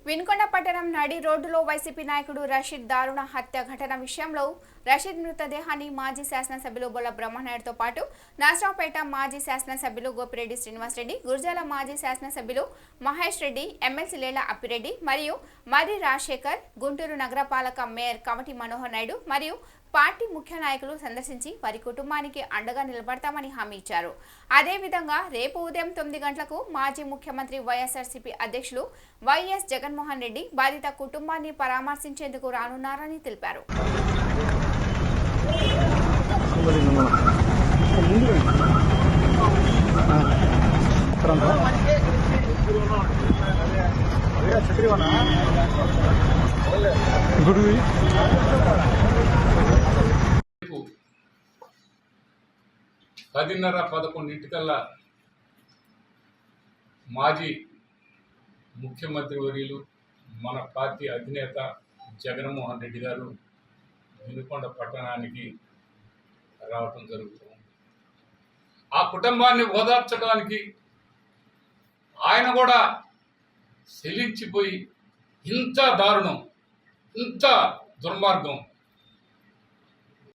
వినుకొండ పట్టణం నడి రోడ్డులో వైసీపీ నాయకుడు రషీద్ దారుణ హత్య ఘటన విషయంలో రషీద్ మృతదేహాన్ని మాజీ శాసనసభ్యులు బొల్ల బ్రహ్మనాయుడుతో పాటు నర్సరావుపేట మాజీ శాసనసభ్యులు గోపిరెడ్డి శ్రీనివాసరెడ్డి, గుర్జాల మాజీ శాసనసభ్యులు మహేష్ రెడ్డి, ఎమ్మెల్సీ లేళ్ల అప్పిరెడ్డి మరియు మర్రి రాజశేఖర్, గుంటూరు నగరపాలక మేయర్ కమిటీ మనోహర్ నాయుడు మరియు పార్టీ ముఖ్య నాయకులు సందర్శించి వారి కుటుంబానికి అండగా నిలబడతామని హామీ ఇచ్చారు. అదేవిధంగా రేపు ఉదయం 9 గంటలకు మాజీ ముఖ్యమంత్రి వైఎస్ఆర్సీపీ అధ్యక్షులు వైఎస్ జగన్మోహన్ రెడ్డి బాధిత కుటుంబాన్ని పరామర్శించేందుకు రానున్నారని తెలిపారు. పదిన్నర 11 మాజీ ముఖ్యమంత్రి వర్యులు మన పార్టీ అధినేత జగన్మోహన్ రెడ్డి గారు వినుకొండ పట్టణానికి రావటం జరుగుతుంది. ఆ కుటుంబాన్ని ఓదార్చడానికి ఆయన కూడా చెలించిపోయి ఇంత దారుణం, ఇంత దుర్మార్గం